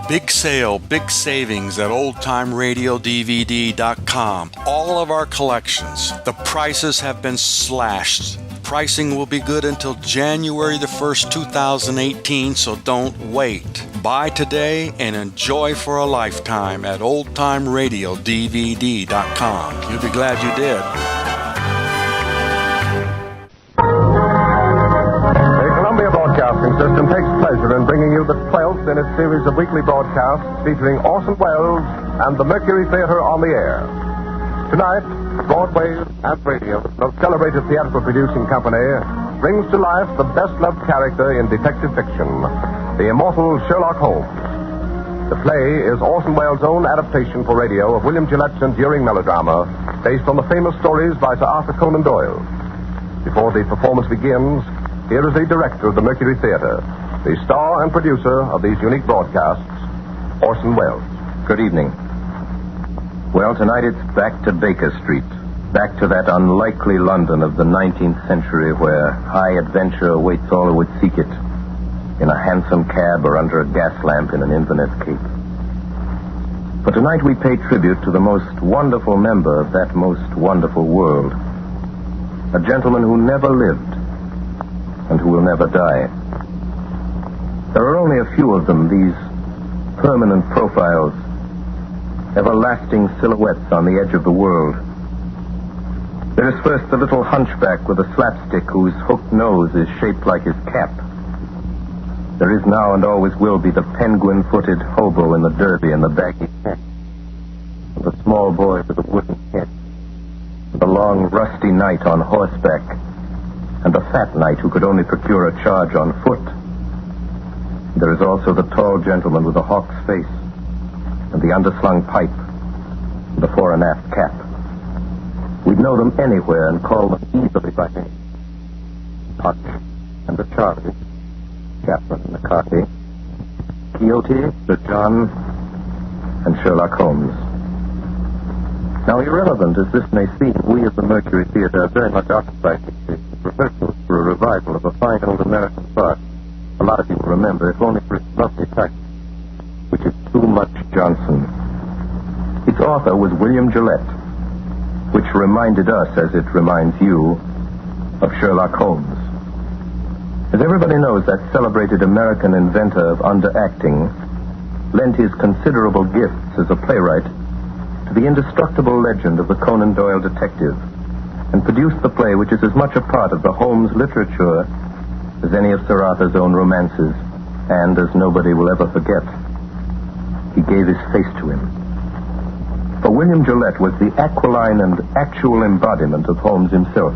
Big sale, big savings at oldtimeradiodvd.com. All of our collections. The prices have been slashed. Pricing will be good until January the 1st, 2018, so don't wait. Buy today and enjoy for a lifetime at oldtimeradiodvd.com. You'll be glad you did. Broadcasting System takes pleasure in bringing you the 12th in its series of weekly broadcasts featuring Orson Welles and the Mercury Theater on the air. Tonight, Broadway and Radio's most celebrated theatrical producing company brings to life the best-loved character in detective fiction, the immortal Sherlock Holmes. The play is Orson Welles' own adaptation for radio of William Gillette's enduring melodrama based on the famous stories by Sir Arthur Conan Doyle. Before the performance begins, here is the director of the Mercury Theater, the star and producer of these unique broadcasts, Orson Welles. Good evening. Well, tonight it's back to Baker Street, back to that unlikely London of the 19th century where high adventure awaits all who would seek it, in a hansom cab or under a gas lamp in an Inverness cape. For tonight we pay tribute to the most wonderful member of that most wonderful world, a gentleman who never lived, and who will never die. There are only a few of them, these permanent profiles, everlasting silhouettes on the edge of the world. There is first the little hunchback with a slapstick whose hooked nose is shaped like his cap. There is now and always will be the penguin-footed hobo in the derby and the baggy hat. And the small boy with a wooden head. The long, rusty knight on horseback. And the fat knight who could only procure a charge on foot. There is also the tall gentleman with the hawk's face, and the underslung pipe, and the fore and aft cap. We'd know them anywhere and call them easily by name. Punch and the Charlie, Catherine and the Carty, Quixote, Sir John, and Sherlock Holmes. Now, irrelevant as this may seem, we at the Mercury Theater are very much occupied with rehearsals for a revival of a fine old American farce. A lot of you will remember, if only for its lovely title, which is Too Much Johnson. Its author was William Gillette, which reminded us, as it reminds you, of Sherlock Holmes. As everybody knows, that celebrated American inventor of underacting lent his considerable gifts as a playwright to the indestructible legend of the Conan Doyle detective, and produced the play which is as much a part of the Holmes literature as any of Sir Arthur's own romances, and, as nobody will ever forget, he gave his face to him. For William Gillette was the aquiline and actual embodiment of Holmes himself.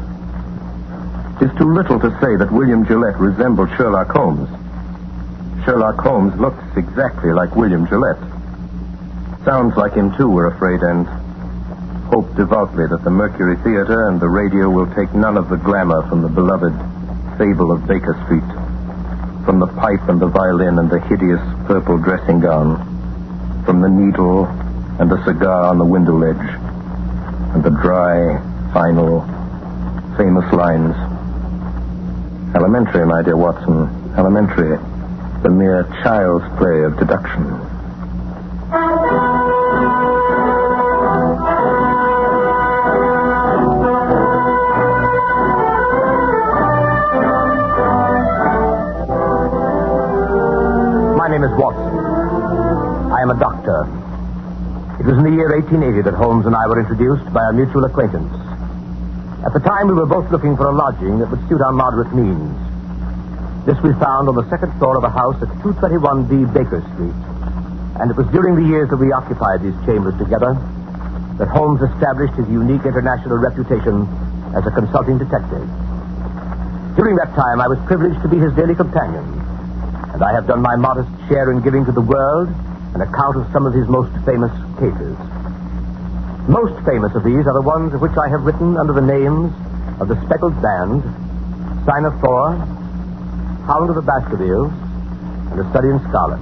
It is too little to say that William Gillette resembled Sherlock Holmes. Sherlock Holmes looks exactly like William Gillette. Sounds like him, too, we're afraid, and hope devoutly that the Mercury Theater and the radio will take none of the glamour from the beloved fable of Baker Street, from the pipe and the violin and the hideous purple dressing gown, from the needle and the cigar on the window ledge, and the dry, final, famous lines. Elementary, my dear Watson, elementary, the mere child's play of deduction. My name is Watson. I am a doctor. It was in the year 1880 that Holmes and I were introduced by a mutual acquaintance. At the time, we were both looking for a lodging that would suit our moderate means. This we found on the second floor of a house at 221B Baker Street. And it was during the years that we occupied these chambers together that Holmes established his unique international reputation as a consulting detective. During that time, I was privileged to be his daily companion, and I have done my modest share in giving to the world an account of some of his most famous cases. Most famous of these are the ones of which I have written under the names of The Speckled Band, Sign of Four, Hound of the Baskervilles, and A Study in Scarlet.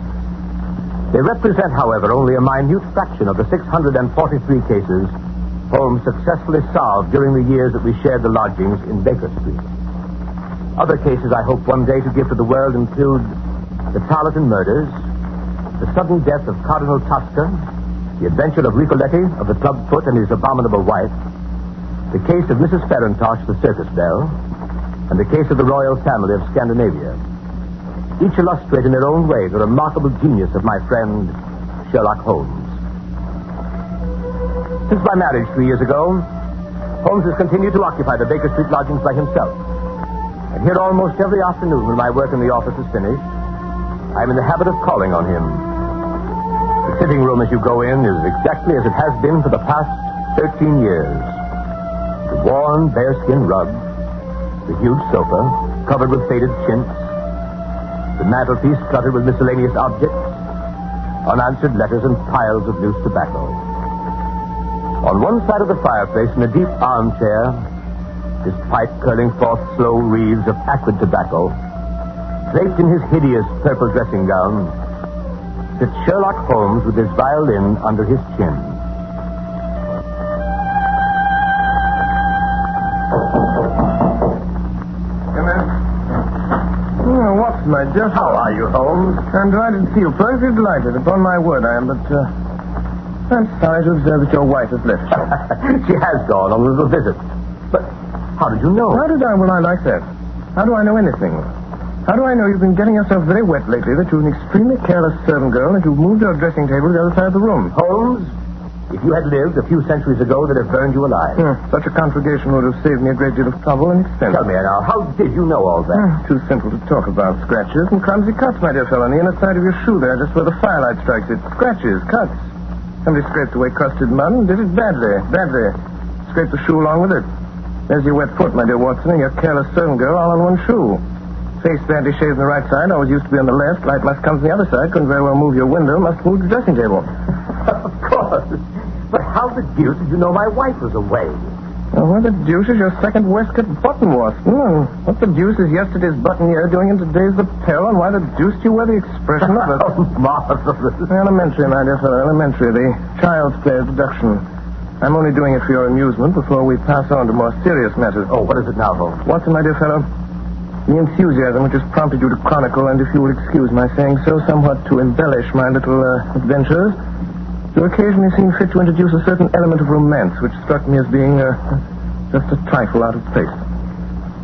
They represent, however, only a minute fraction of the 643 cases Holmes successfully solved during the years that we shared the lodgings in Baker Street. Other cases I hope one day to give to the world include the Tarleton murders, the sudden death of Cardinal Tosca, the adventure of Ricoletti, of the clubfoot and his abominable wife, the case of Mrs. Farintosh, the circus belle, and the case of the royal family of Scandinavia. Each illustrate in their own way the remarkable genius of my friend Sherlock Holmes. Since my marriage 3 years ago, Holmes has continued to occupy the Baker Street lodgings by himself. And here almost every afternoon when my work in the office is finished, I'm in the habit of calling on him. The sitting room as you go in is exactly as it has been for the past 13 years. The worn bearskin rug, the huge sofa covered with faded chintz, the mantelpiece cluttered with miscellaneous objects, unanswered letters and piles of loose tobacco. On one side of the fireplace, in a deep armchair, his pipe curling forth slow wreaths of acrid tobacco, draped in his hideous purple dressing gown, sits Sherlock Holmes with his violin under his chin. Come in. Oh, Watson, my dear. How are you, Holmes? I'm delighted to see you. Perfectly delighted. Upon my word, I am, but I'm sorry to observe that your wife has left you. She has gone on a little visit. But how did you know? How did I? Well, I like that. How do I know anything? How do I know you've been getting yourself very wet lately, that you're an extremely careless servant girl, and you've moved your dressing table to the other side of the room? Holmes, if you had lived a few centuries ago, they'd have burned you alive. Such a conflagration would have saved me a great deal of trouble and expense. Tell me now, how did you know all that? Too simple to talk about. Scratches and clumsy cuts, my dear fellow, on the inner side of your shoe there, just where the firelight strikes it. Scratches, cuts. Somebody scraped away crusted mud and did it badly. Scraped the shoe along with it. There's your wet foot, my dear Watson, and your careless servant girl all on one shoe. Face badly shaved on the right side, always used to be on the left. Light must come from the other side. Couldn't very well move your window. Must move the dressing table. Of course. But how the deuce did you know my wife was away? Well, what the deuce is your second waistcoat button, Watson? What the deuce is yesterday's buttonniere doing in today's lapel? And why the deuce do you wear the expression of it? Oh, marvelous. Elementary, my dear fellow, elementary. The child's play of deduction. I'm only doing it for your amusement before we pass on to more serious matters. Oh, what is it now, Holmes? Watson, my dear fellow, the enthusiasm which has prompted you to chronicle, and if you will excuse my saying so, somewhat to embellish my little adventures, you occasionally seem fit to introduce a certain element of romance which struck me as being just a trifle out of place.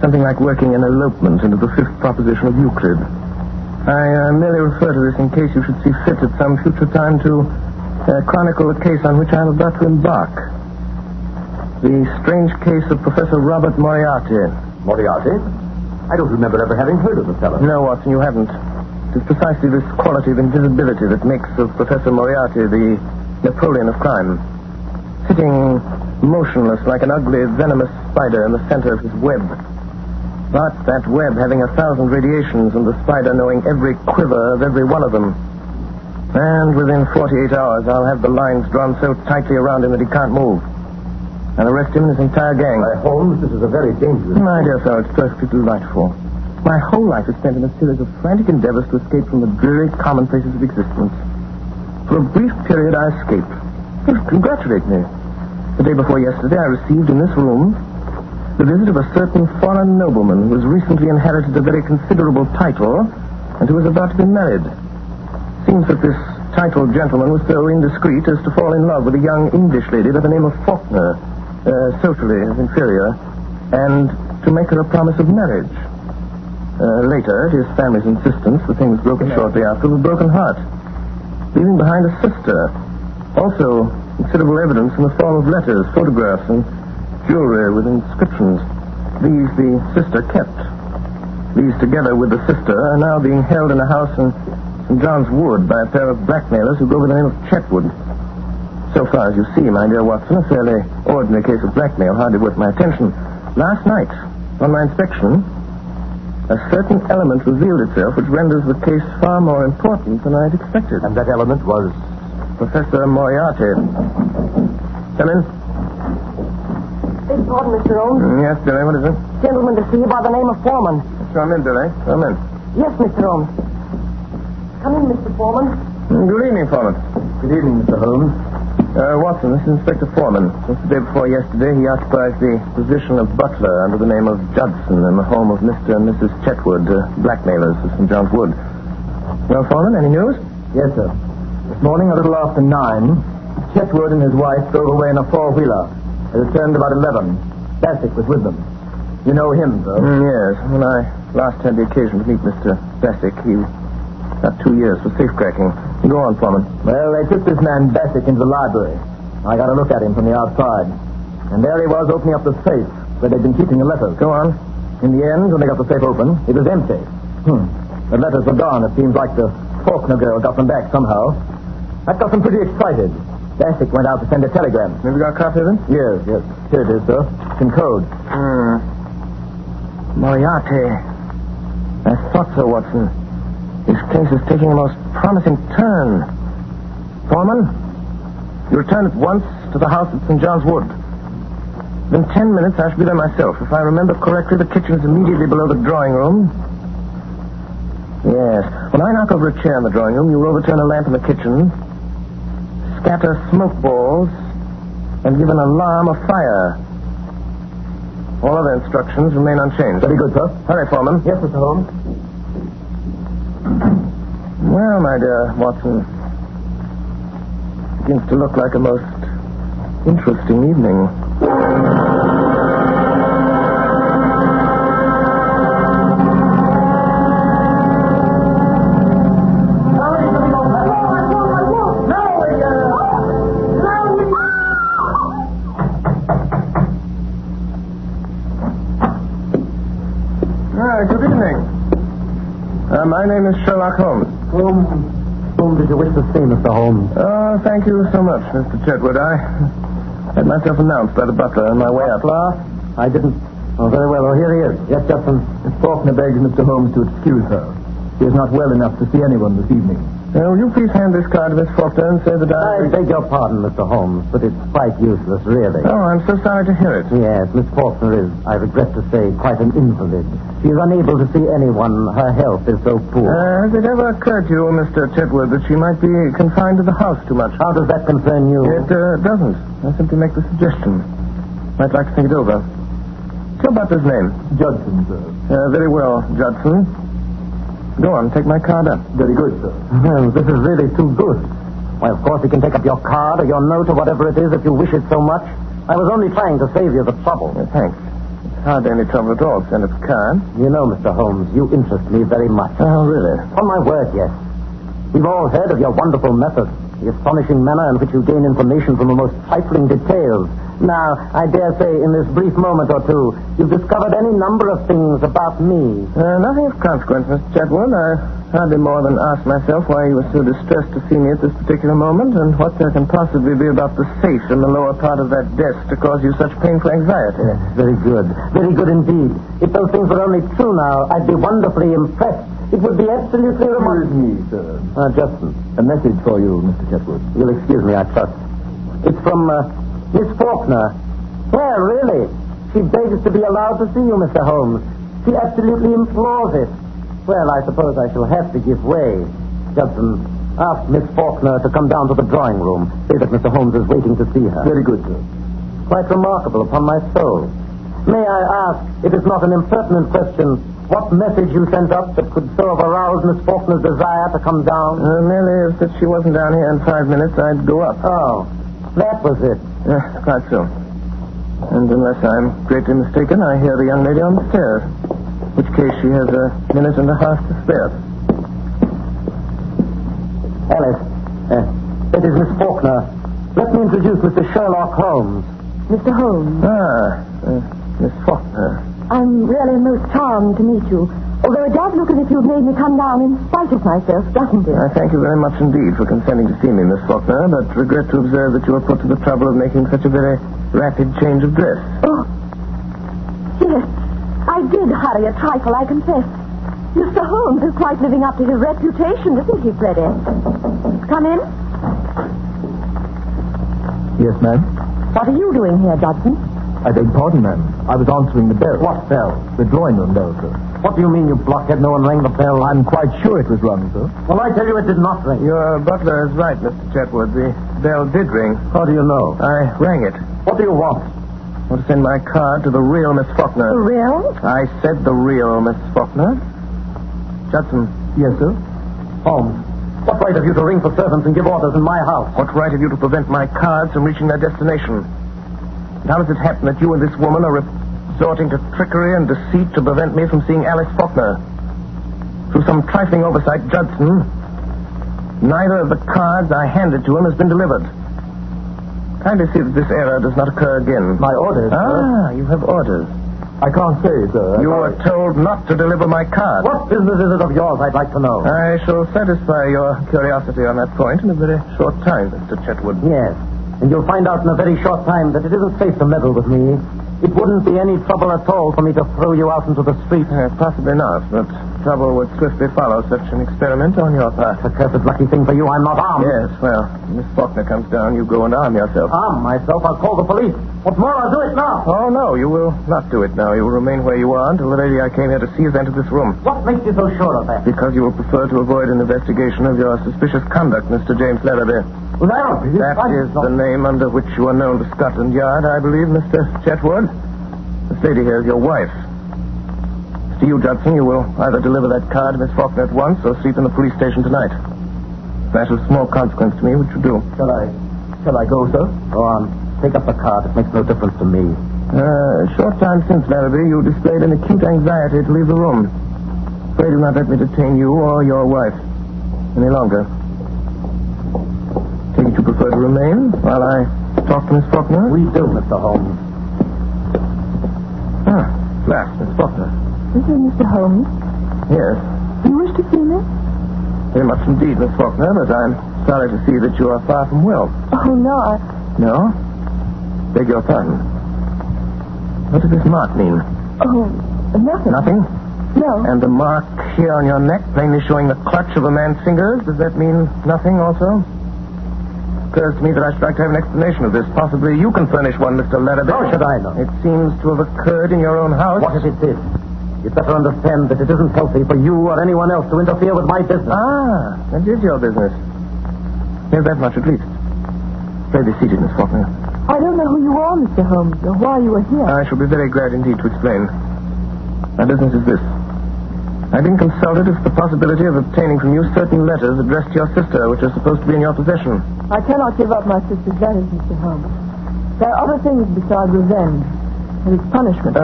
Something like working an elopement into the fifth proposition of Euclid. I merely refer to this in case you should see fit at some future time to chronicle a case on which I am about to embark. The strange case of Professor Robert Moriarty. Moriarty? I don't remember ever having heard of the fellow. No, Watson, you haven't. It is precisely this quality of invisibility that makes of Professor Moriarty the Napoleon of crime. Sitting motionless like an ugly, venomous spider in the center of his web. But that web having 1,000 radiations and the spider knowing every quiver of every one of them. And within 48 hours, I'll have the lines drawn so tightly around him that he can't move. And arrest him and his entire gang. Holmes, this is a very dangerous... My dear fellow, it's perfectly delightful. My whole life is spent in a series of frantic endeavors to escape from the dreary commonplaces of existence. For a brief period, I escaped. Congratulate me. The day before yesterday, I received in this room the visit of a certain foreign nobleman who has recently inherited a very considerable title and who is about to be married. Seems that this titled gentleman was so indiscreet as to fall in love with a young English lady by the name of Faulkner, socially inferior, and to make her a promise of marriage. Later, at his family's insistence, the thing was broken shortly after with a broken heart, leaving behind a sister. Also, considerable evidence in the form of letters, photographs, and jewelry with inscriptions. These the sister kept. These, together with the sister, are now being held in a house in St. John's Wood by a pair of blackmailers who go by the name of Chetwood. So far as you see, my dear Watson, a fairly ordinary case of blackmail, hardly worth my attention. Last night, on my inspection, a certain element revealed itself which renders the case far more important than I had expected. And that element was? Professor Moriarty. Come in. Beg pardon, Mr. Holmes. Yes, Billy, what is it? Gentleman to see you by the name of Foreman. Come in, Billy. Come in. Yes, Mr. Holmes. Come in, Mr. Foreman. Good evening, Foreman. Good evening, Mr. Holmes. Watson, this is Inspector Foreman. Since the day before yesterday, he occupies the position of butler under the name of Judson in the home of Mr. and Mrs. Chetwood, blackmailers of St. John's Wood. Well, Foreman, any news? Yes, sir. This morning, a little after 9, Chetwood and his wife drove away in a four-wheeler. They returned about 11. Bassett was with them. You know him, sir? Yes. When I last had the occasion to meet Mr. Bassick, he got 2 years for safecracking. Go on, Foreman. Well, they took this man Bassick into the library. I got a look at him from the outside. And there he was opening up the safe where they'd been keeping the letters. Go on. In the end, when they got the safe open, it was empty. The letters were gone. It seems like the Faulkner girl got them back somehow. That got them pretty excited. Bassick went out to send a telegram. Have you got a copy of it? Yes. Here it is, sir. It's in code. Moriarty. I thought so, Watson. This case is taking a most promising turn. Foreman, you return at once to the house at St. John's Wood. In 10 minutes, I shall be there myself. If I remember correctly, the kitchen is immediately below the drawing room. Yes. When I knock over a chair in the drawing room, you will overturn a lamp in the kitchen, scatter smoke balls, and give an alarm of fire. All other instructions remain unchanged. Very good, sir. Hurry, Foreman. Yes, Mr. Holmes. Well, my dear Watson, begins to look like a most interesting evening. Good evening. My name is Sherlock Holmes. Whom did you wish to see, Mr. Holmes? Oh, thank you so much, Mr. Chetwood. I had myself announced by the butler on my way up. I didn't. Oh, very well. Oh, here he is. Yes, Judson. Miss Faulkner begs Mr. Holmes to excuse her. She is not well enough to see anyone this evening. Will you please hand this card to Miss Faulkner and say that I beg your pardon, Mr. Holmes, but it's quite useless, really. Oh, I'm so sorry to hear it. Yes, Miss Faulkner is, I regret to say, quite an invalid. She is unable to see anyone. Her health is so poor. Has it ever occurred to you, Mr. Chetwood, that she might be confined to the house too much? How does that concern you? It doesn't. I simply make the suggestion. Might like to think it over. Tell about his name. Judson, sir. Very well, Judson. Go on, take my card up. Very good, sir. Well, this is really too good. Why, of course, you can take up your card or your note or whatever it is if you wish it so much. I was only trying to save you the trouble. Thanks. It's hardly any trouble at all to send a card. You know, Mr. Holmes, you interest me very much. Oh, really? On my word, yes. We've all heard of your wonderful method, the astonishing manner in which you gain information from the most trifling details. Now, I dare say in this brief moment or two, you've discovered any number of things about me. Nothing of consequence, Mr. Chetwood. I hardly more than asked myself why you were so distressed to see me at this particular moment, and what there can possibly be about the safe in the lower part of that desk to cause you such painful anxiety. Yes, very good. Very good indeed. If those things were only true now, I'd be wonderfully impressed. It would be absolutely remarkable. Excuse me, sir. Justin, A message for you, Mr. Chetwood. you'll excuse me, I trust. It's from, Miss Faulkner. Well, really. She begs to be allowed to see you, Mr. Holmes. She absolutely implores it. Well, I suppose I shall have to give way. Judson, ask Miss Faulkner to come down to the drawing room. Say that Mr. Holmes is waiting to see her. Very good, sir. Quite remarkable, upon my soul. May I ask, if it's not an impertinent question, what message you sent up that could so have aroused Miss Faulkner's desire to come down? Merely if she wasn't down here in 5 minutes, I'd go up. Oh, that was it. Quite so. And unless I'm greatly mistaken, I hear the young lady on the stairs. In which case she has a minute and a half to spare. Alice, it is Miss Faulkner. Let me introduce Mr. Sherlock Holmes. Mr. Holmes, Miss Faulkner. I'm really most charmed to meet you. Although it does look as if you've made me come down in spite of myself, doesn't it? I thank you very much indeed for consenting to see me, Miss Faulkner, but regret to observe that you were put to the trouble of making such a very rapid change of dress. Oh, yes. I did hurry a trifle, I confess. Mr. Holmes is quite living up to his reputation, isn't he, Freddie? Come in. Yes, ma'am. What are you doing here, Judson? I beg pardon, ma'am. I was answering the bell. What bell? The drawing room bell, sir. What do you mean, you blockhead? No one rang the bell? I'm quite sure it was rung, sir. Well, I tell you it did not ring. Your butler is right, Mr. Chetwood. The bell did ring. How do you know? I rang it. What do you want? I want to send my card to the real Miss Faulkner. The real? I said the real Miss Faulkner. Judson. Yes, sir. Holmes, What right have you to ring for servants and give orders in my house? What right have you to prevent my cards from reaching their destination? And how does it happen that you and this woman are resorting to trickery and deceit to prevent me from seeing Alice Faulkner? Through some trifling oversight, Judson, neither of the cards I handed to him has been delivered. Kindly see that this error does not occur again. My orders, sir? You have orders. I can't say, sir. You were told not to deliver my card. What business is it of yours, I'd like to know? I shall satisfy your curiosity on that point in a very short time, Mr. Chetwood. Yes, and you'll find out in a very short time that it isn't safe to meddle with me. It wouldn't be any trouble at all for me to throw you out into the street. Possibly not, but trouble would swiftly follow such an experiment on your part. It's a cursed lucky thing for you I'm not armed. Yes, well, Miss Faulkner comes down, you go and arm yourself. Arm myself? I'll call the police. What's more, I'll do it now. Oh, no, you will not do it now. You will remain where you are until the lady I came here to see has entered this room. What makes you so sure of that? Because you will prefer to avoid an investigation of your suspicious conduct, Mr. James Larrabee. Well, that is the name under which you are known to Scotland Yard, I believe, Mr. Chetwood. This lady here is your wife. To you, Judson, you will either deliver that card to Miss Faulkner at once or sleep in the police station tonight. That is of small consequence to me, which you do. Shall I go, sir? Go on. Take up the card. It makes no difference to me. A short time since, Larrabee, you displayed an acute anxiety to leave the room. Pray do not let me detain you or your wife any longer. Take it you prefer to remain while I talk to Miss Faulkner? We do, Mr. Holmes. Last, Miss Faulkner. Is it Mr. Holmes? Yes. You wish to see me? Very much indeed, Miss Faulkner, but I'm sorry to see that you are far from well. Oh, no, No? Beg your pardon. What does this mark mean? Oh, nothing. Nothing? No. And the mark here on your neck, plainly showing the clutch of a man's fingers, does that mean nothing also? Occurs to me that I should like to have an explanation of this. Possibly you can furnish one, Mr. Larrabee. How should I know? It seems to have occurred in your own house. What if it did? You'd better understand that it isn't healthy for you or anyone else to interfere with my business. That is your business. Here's that much at least. Pray be seated, Miss Faulkner. I don't know who you are, Mr. Holmes, or why you are here. I shall be very glad indeed to explain. My business is this. I've been consulted as to the possibility of obtaining from you certain letters addressed to your sister, which are supposed to be in your possession. I cannot give up my sister's letters, Mr. Holmes. There are other things besides revenge. And it's punishment.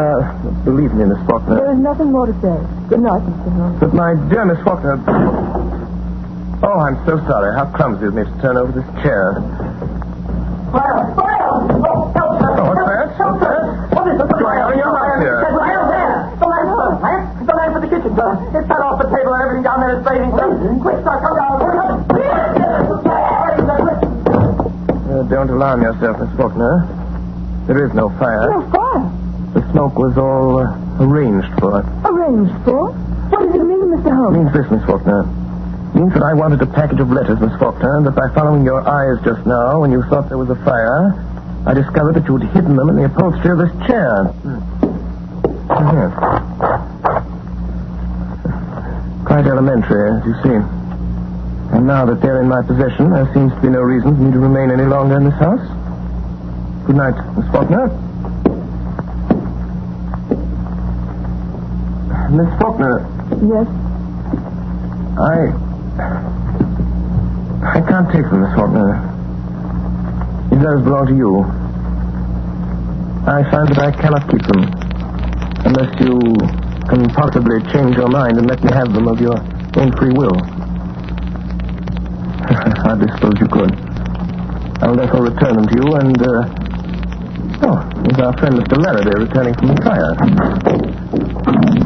Believe me, Miss Faulkner. There is nothing more to say. Good night, Mr. Holmes. But my dear Miss Faulkner... Oh, I'm so sorry. How clumsy of me to turn over this chair. Fire! Fire! Oh, help, sir! Oh, what's that? Help, sir! What is it? You're having your mouth here. The lamp, sir. The lamp for the kitchen, sir. It's fell off the table and everything down there is blazing. Quick, sir, come down. Don't alarm yourself, Miss Faulkner. There is no fire. No fire. The smoke was all arranged for. Arranged for? What does it mean, Mr. It Holmes? means this, Miss Faulkner. It means that I wanted a package of letters, Miss Faulkner, and that by following your eyes just now, when you thought there was a fire, I discovered that you had hidden them in the upholstery of this chair. Yes. Quite elementary, as you see. And now that they're in my possession, there seems to be no reason for me to remain any longer in this house. Good night, Miss Faulkner. Miss Faulkner. Yes. I can't take them, Miss Faulkner. These letters belong to you. I find that I cannot keep them unless you can possibly change your mind and let me have them of your own free will. I suppose you could. I will therefore return them to you and, here's our friend Mr. Larrabee returning from the fire.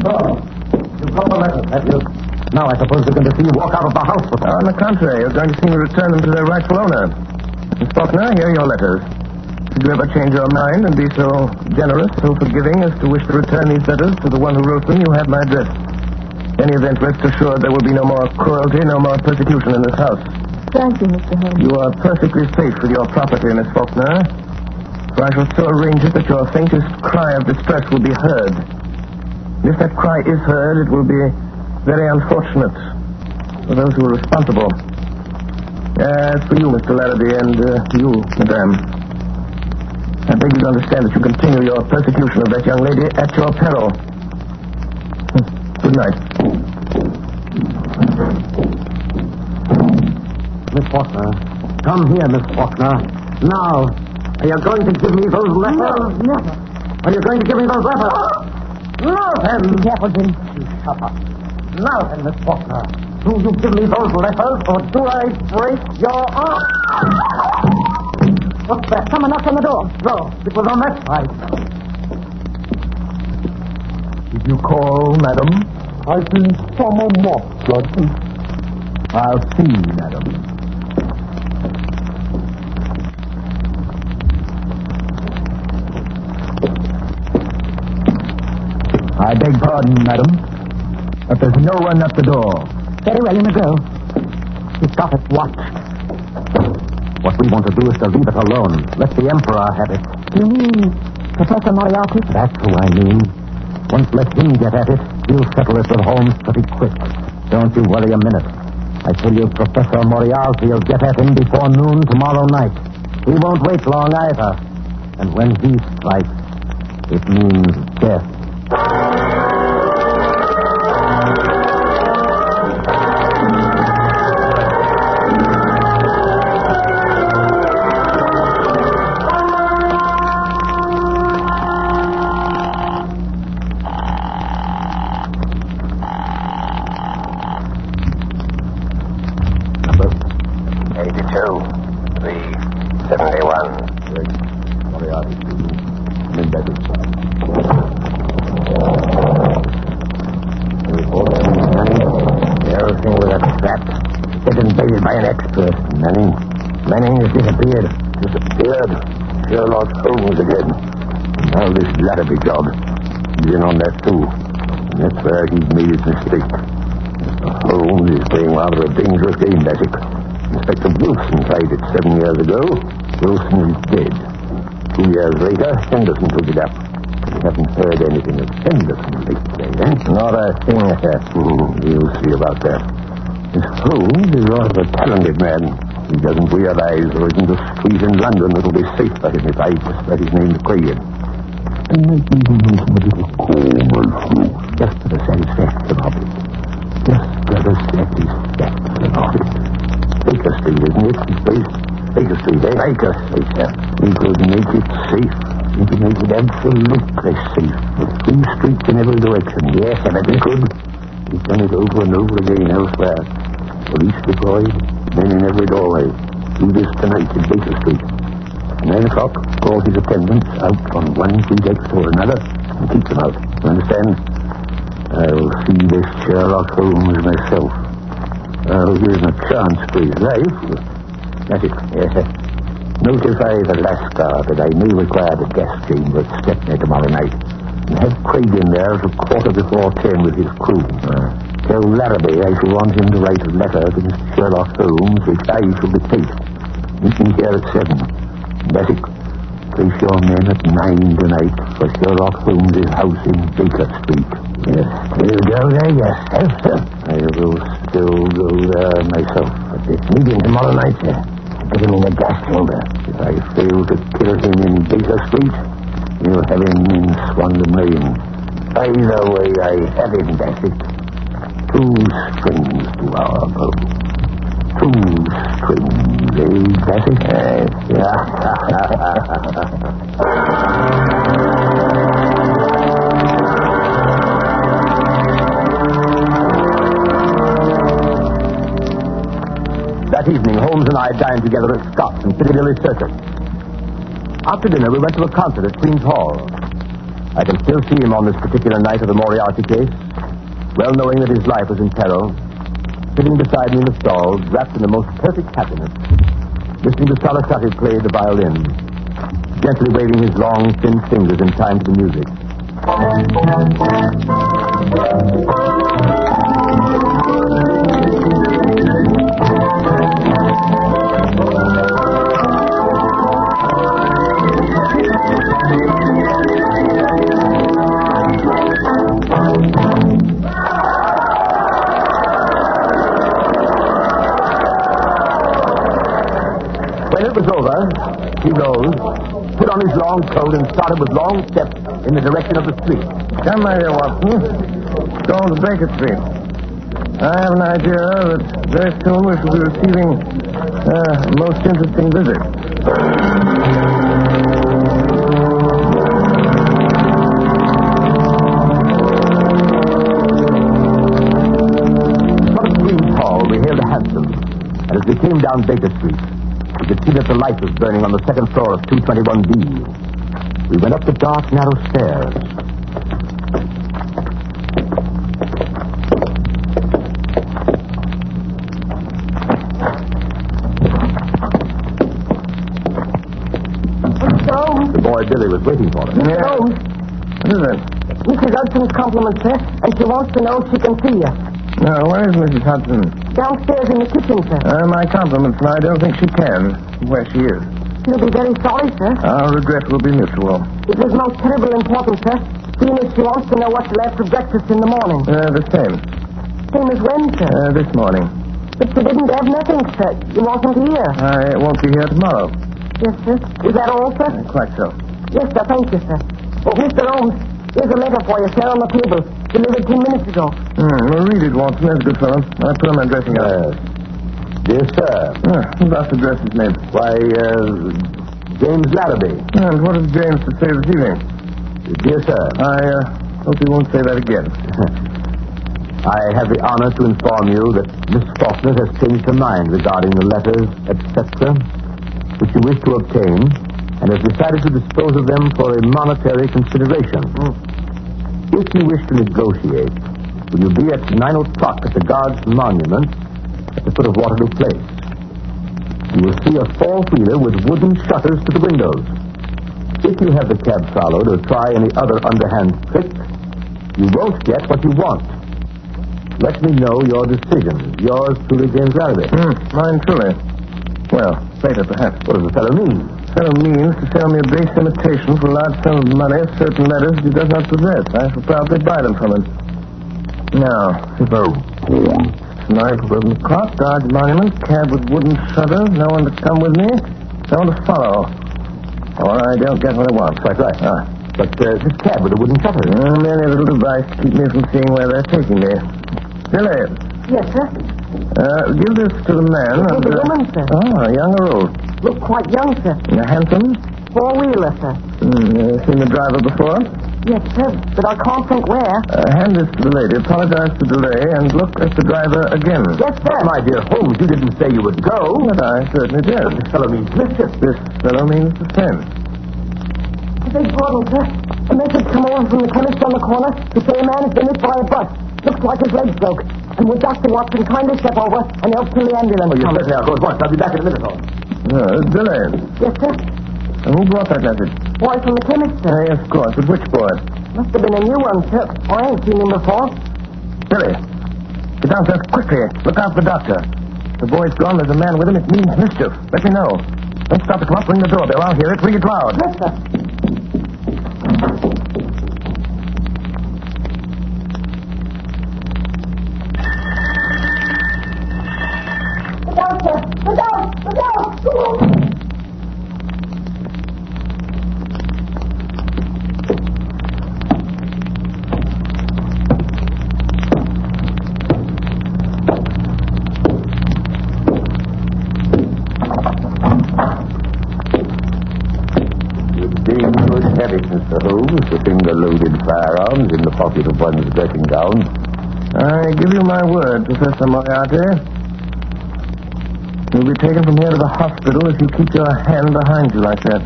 Oh, you've got the letters, have you? Now I suppose we're going to see you walk out of the house with them. On the contrary, you're going to see me return them to their rightful owner. Miss Faulkner, here are your letters. Should you ever change your mind and be so generous, so forgiving as to wish to return these letters to the one who wrote them, you have my address. In any event, rest assured there will be no more cruelty, no more persecution in this house. Thank you, Mr. Holmes. You are perfectly safe with your property, Miss Faulkner. For I shall so arrange it that your faintest cry of distress will be heard. And if that cry is heard, it will be very unfortunate for those who are responsible. As for you, Mr. Larrabee, and you, Madame, I beg you to understand that you continue your persecution of that young lady at your peril. Good night. Miss Faulkner. Come here, Miss Faulkner. Now. Are you going to give me those letters? No. Are you going to give me those letters? Now then. Be careful, Jim. You shut up. Now then, Miss Faulkner. Do you give me those letters, or do I break your arm? What's that? Someone knocked on the door. No, it was on that side. Did you call, madam? I think someone knocked, Judson. I'll see, madam. I beg pardon, madam, but there's no one at the door. Very well, you may go. He's got it watched. What we want to do is to leave it alone. Let the Emperor have it. You mean Professor Moriarty? That's who I mean. Once let him get at it, he'll settle it with Holmes pretty quick. Don't you worry a minute. I tell you, Professor Moriarty will get at him before noon tomorrow night. He won't wait long either. And when he strikes, it means death. Manning has disappeared. Disappeared? Sherlock Holmes again. Now this Larrabee job. He's in on that too. And that's where he's made his mistake. Holmes is playing rather a dangerous game, Bassett. Inspector Wilson tried it 7 years ago. Wilson is dead. 2 years later, Henderson took it up. We haven't heard anything of Henderson lately, eh? Not a thing, sir. You'll see about that. This Holmes is rather a talented man. He doesn't realize there isn't a street in London that'll be safe for him if I just let his name clear. And make even use of a little coal, my friend. Just for the satisfaction of it. Just for the satisfaction of it. Baker Street, isn't it? His place? Baker Street, eh? Baker Street, sir. He could make it safe. He could make it absolutely safe. With 3 streets in every direction. Yes, sir, but he could. He's done it over and over again elsewhere. Police deployed. Men in every doorway. Do this tonight in Baker Street. At 9 o'clock, call his attendants out on one pretext or another and keep them out. You understand? I'll see this Sherlock Holmes myself. I'll give him a chance for his life. That's it. Yes, sir. Notify the Lascar that I may require the gas chamber at Stepney tomorrow night. And have Craig in there at 10:15 with his crew. Tell Larrabee I shall want him to write a letter to Mr. Sherlock Holmes, which I shall dictate. Meet me here at 7. Bassett, place your men at 9 tonight for Sherlock Holmes' house in Baker Street. Yes. We'll go there, yes, sir. I will still go there myself at this meeting tomorrow night, sir. Put him in the gas chamber. If I fail to kill him in Baker Street, you'll have him in Swanland Lane. Either way, I have him, Bassett. 2 strings to our bow. 2 strings, eh, Bassett? That evening, Holmes and I dined together at Scott's in Piccadilly Circus. After dinner, we went to a concert at Queen's Hall. I can still see him on this particular night of the Moriarty case, well knowing that his life was in peril, sitting beside me in the stalls, wrapped in the most perfect happiness, listening to Sarasate play the violin, gently waving his long, thin fingers in time to the music. When it was over, he rose, put on his long coat, and started with long steps in the direction of the street. Come my dear Watson. Go to Baker Street. I have an idea that very soon we shall be receiving Most interesting visit. We hailed a hansom, and as we came down Baker Street, we could see that the light was burning on the second floor of 221B. We went up the dark, narrow stairs. Holmes. The boy Billy was waiting for us. Yeah. Holmes. What is it? Mrs. Hudson's compliments, sir, and she wants to know if she can see you. No, where is Mrs. Hudson? Downstairs in the kitchen, sir. My compliments, and I don't think she can. Where she is. She'll be very sorry, sir. Our regret will be mutual. It was most terribly important, sir. Seeing as she wants to know what she'll have for breakfast in the morning. The same. Same as when, sir? This morning. But she didn't have nothing, sir. You wasn't here. I won't be here tomorrow. Yes, sir. Is that all, sir? Quite so. Yes, sir. Thank you, sir. Oh, Mr. Holmes, here's a letter for you, sir, on the table. Delivered 10 minutes ago. Well, read it, Watson. That's a good fellow. I put on my dressing gown. Dear sir. Who about to dress his name? Why, James Larrabee. And what has James to say this evening? Dear sir. I hope he won't say that again. I have the honor to inform you that Miss Faulkner has changed her mind regarding the letters, etc., which you wish to obtain, and has decided to dispose of them for a monetary consideration. If you wish to negotiate, will you be at 9 o'clock at the Guards Monument at the foot of Waterloo Place? You will see a four-wheeler with wooden shutters to the windows. If you have the cab followed or try any other underhand trick, you won't get what you want. Let me know your decision. Yours truly, James Larrabee. Mine truly. Well, later perhaps. What does the fellow mean? Fellow means to sell me a base imitation for a large sum of money, certain letters he does not possess. I shall probably buy them from him. Now, tonight, 11 o'clock, Guards Monument, cab with wooden shutters, no one to come with me, no one to follow. Or I don't get what I want. Quite right. But this cab with the wooden shutters. Merely a little device to keep me from seeing where they're taking me. Billy. Yes, sir. Give this to the man. It's a woman, sir. Oh, young or old? Look quite young, sir. Handsome? Four-wheeler, sir. Seen the driver before? Yes, sir, but I can't think where. Hand this to the lady, apologize for delay, and look at the driver again. Yes, sir. My dear Holmes, you didn't say you would go. But I certainly did. This fellow means mischief. This fellow means the same. I beg pardon, sir. A message come over from the chemist on the corner to say a man has been hit by a bus. Looks like his leg's broke. And would Dr. Watson kindly step over and help till the ambulance Oh, you comes? certainly are. Go at once. I'll be back in a minute, Holmes. Billy. Yes, sir. Who brought that message? Boy from the chemist, sir. Yes, of course. But which boy? Must have been a new one, sir. I ain't seen him before. Billy. Get downstairs quickly. Look out for the doctor. The boy's gone. There's a man with him. It means mischief. Let me know. Don't stop to come up. Ring the doorbell. I'll hear it. Ring it loud. Yes, sir. Look out, sir. Look out. Look out. Go on. Dangerous habit, Mr. Holmes, the finger-loaded firearms in the pocket of one's dressing gown. I give you my word, Professor Moriarty. You'll be taken from here to the hospital if you keep your hand behind you like that.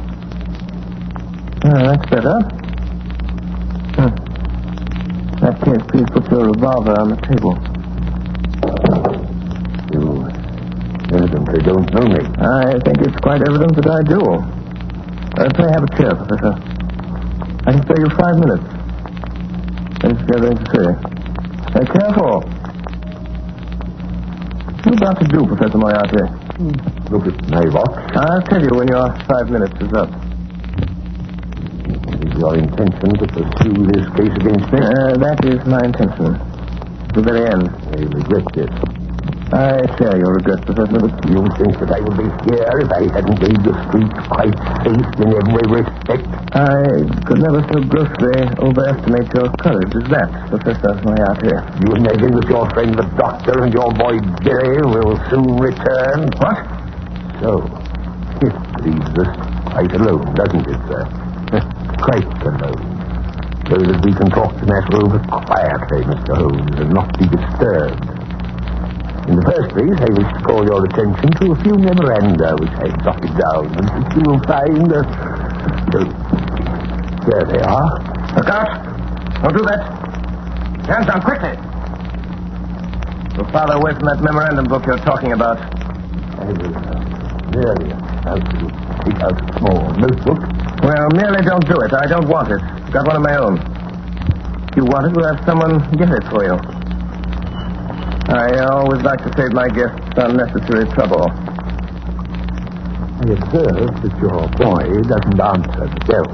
That's better. In that case, please put your revolver on the table. You evidently don't know me. I think it's quite evident that I do. Pray have a chair, Professor. I can spare you 5 minutes. What is going to say? Careful. What are you about to do, Professor Moriarty? Look at my watch. I'll tell you when your 5 minutes is up. Is your intention to pursue this case against me? That is my intention. To the very end. I regret this. I share your regret, Professor, but You think that I would be here if I hadn't made the streets quite safe in every respect? I could never so grossly overestimate your courage as that, Professor Moriarty. You imagine that your friend the doctor and your boy Billy will soon return? What? So, it leaves us quite alone, doesn't it, sir? Quite alone. So that we can talk to that rover quietly, Mr. Holmes, and not be disturbed. In the first place, I wish to call your attention to a few memoranda which I jotted down, and which you will find... there they are. Look out! Don't do that. Hands down, quickly! Go farther away from that memorandum book you're talking about. I will merely about to take out a small notebook. Well, merely don't do it. I don't want it. Got one of my own. If you want it, we'll have someone get it for you. I always like to save my guests unnecessary trouble. I observe that your boy doesn't answer the bell.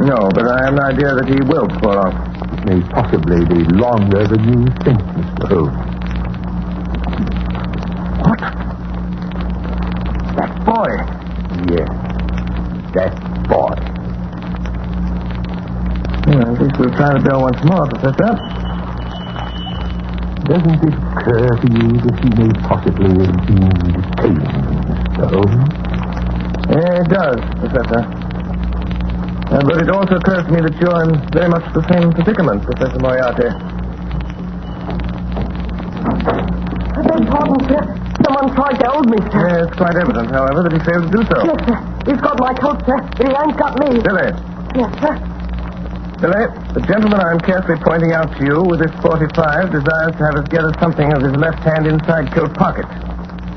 No, but I have an idea that he will before long. It may possibly be longer than you think, Mr. Holmes. What? That boy? Yes, that boy. At least we'll try the bell once more, Professor. Doesn't it occur to you that he may possibly have been detained, Mr. Holmes? It does, Professor. But it also occurs to me that you're in very much the same predicament, Professor Moriarty. I beg pardon, sir. Someone tried to hold me, sir. Yeah, it's quite evident, however, that he failed to do so. Yes, sir. He's got my coat, sir, but he ain't got me. Billy. Yes, sir. Billy, the gentleman I'm carefully pointing out to you with this 45 desires to have us gather something of his left hand inside coat pocket.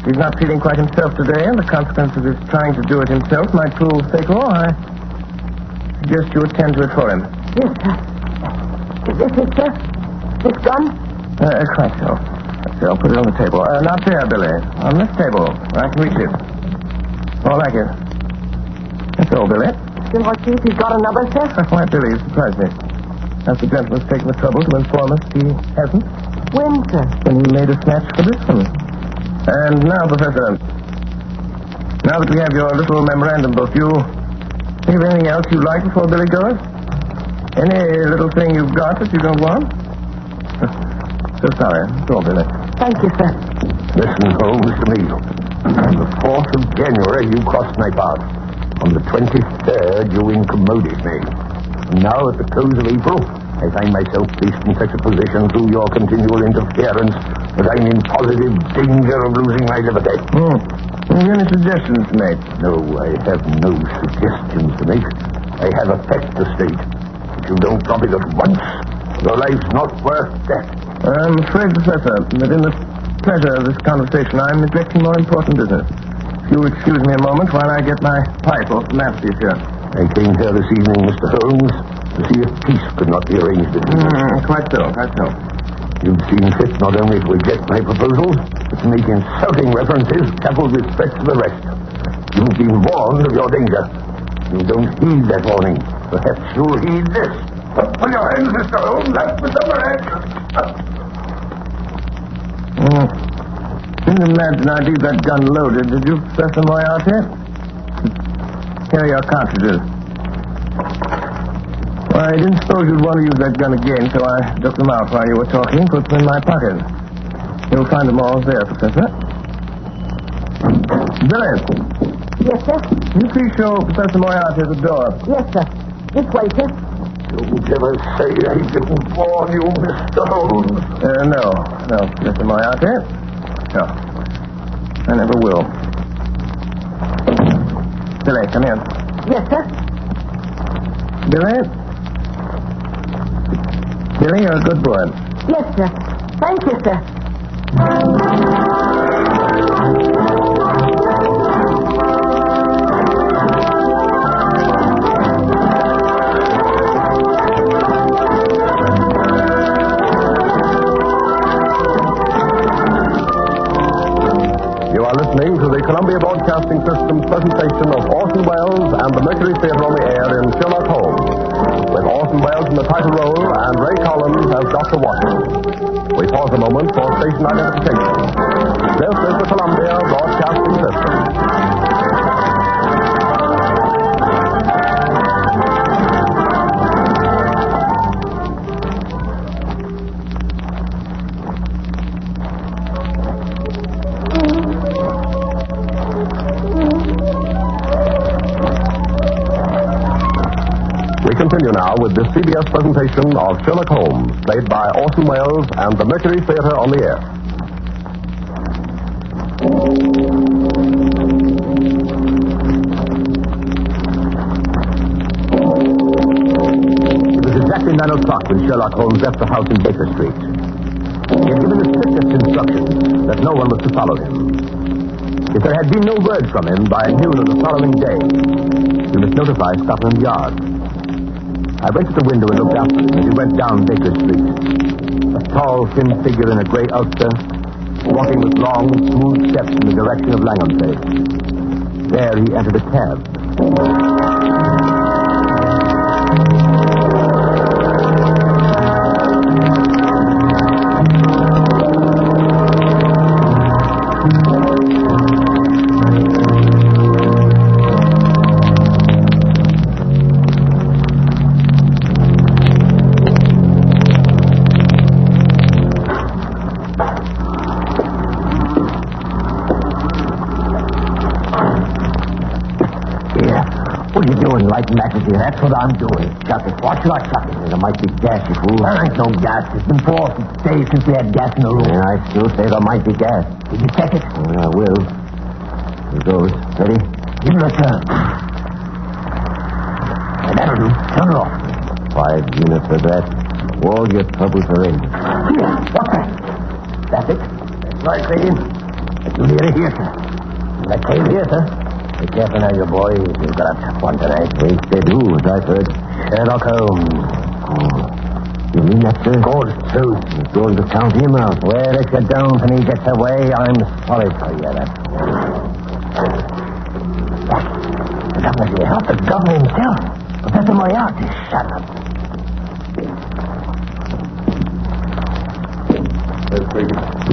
He's not feeling quite himself today, and the consequence of his trying to do it himself might prove fatal. I suggest you attend to it for him. Yes, sir. Is this it, sir? This gun? Quite so. So I'll put it on the table. Not there, Billy. On this table. I can reach it. More like it. That's all, Billy. Shall I see if he's got another, sir? Why, Billy, you surprised me. Has the gentleman's taken the trouble to inform us he hasn't? When, sir? When he made a snatch for this one. And now, Professor, now that we have your little memorandum book, you think of anything else you'd like before Billy goes? Any little thing you've got that you don't want? So sorry. It's all, Billy. Thank you, sir. Listen, Holmes, to me. On the 4th of January, you crossed my path. On the 23rd, you incommoded me. And now, at the close of April, I find myself placed in such a position through your continual interference that I'm in positive danger of losing my liberty. Have you any suggestions to make? No, I have no suggestions to make. I have a fact to state. If you don't drop it at once, your life's not worth death. I'm afraid, Professor, that in the pleasure of this conversation, I'm neglecting more important business. If you'll excuse me a moment while I get my pipe off the mantelpiece here. I came here this evening, Mr. Holmes, to see if peace could not be arranged between us. Quite so, quite so. You've seen fit not only to reject my proposals, but to make insulting references coupled with threats of arrest. You've been warned of your danger. You don't heed that warning. Perhaps you'll heed this. Put your hands, Mr. Holmes. That's the double edge. Didn't imagine I'd leave that gun loaded, did you, Professor Moriarty? Here are your cartridges. Well, I didn't suppose you'd want to use that gun again, so I took them out while you were talking and put them in my pocket. You'll find them all there, Professor. Billy. Yes, sir? You please show Professor Moriarty the door. Yes, sir. This way, sir. Don't ever say I didn't warn you, Mr. Holmes. No, Professor Moriarty. No. I never will. Billy, come here. Yes, sir. Billy? Billy, you're a good boy. Yes, sir. Thank you, sir. You are listening to the Columbia Broadcasting System's presentation of Orson Welles and the Mercury Theatre on the Air in Sherlock Holmes, with Orson Welles in the title role and Ray Collins as Dr. Watson. We pause a moment for station identification. This is the Columbia Broadcasting System. continue now with this CBS presentation of Sherlock Holmes, played by Orson Welles and the Mercury Theater on the air. It was exactly 9 o'clock when Sherlock Holmes left the house in Baker Street. He had given the strictest instructions that no one was to follow him. If there had been no word from him by noon of the following day, we must notify Scotland Yard. I went to the window and looked after him as he went down Baker Street. A tall, thin figure in a gray ulster, walking with long, smooth steps in the direction of Langham Place. There he entered a cab. Light matches here. That's what I'm doing. Chuck it. Watch your chuck it. There might be gas, you fool. There ain't no gas. It's been 4 days since we had gas in the room. Yeah, I still say there might be gas. Did you check it? I will. Here goes. Ready? Give it a turn. That'll do. Turn it off. 5 minutes of that. All your troubles are in. Here. What's that? That's it? That's right, Creighton. You near it here, sir. That came here, sir. Be careful now, you boy. You've got a tough one today. Wasted who, as I've heard? Sherlock Holmes. Oh. You mean that, sir? Gold truth. He's going to count him out. Well, if you don't and he gets away, I'm sorry for you, that's the governor here. Not the governor himself. Professor Moriarty. Shut up.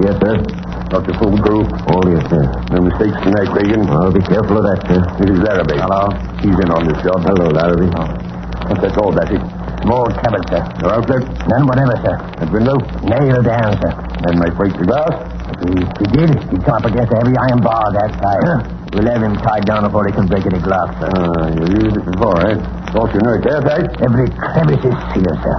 Yes, sir. Dr. Fool Crew. Oh, yes, sir. No mistakes tonight, Reagan. I'll be careful of that, sir. This is Larrabee. Hello. He's in on this job. Hello, Larrabee. What's that called, Bessie? Small cabin, sir. Your outlet? None whatever, sir. That window? Nailed down, sir. Then might break the glass? If he did, he'd come up against a heavy iron bar that side. We'll have him tied down before he can break any glass, sir. You used it before, eh? Thought you knew it airtight? Every crevice is sealed, sir.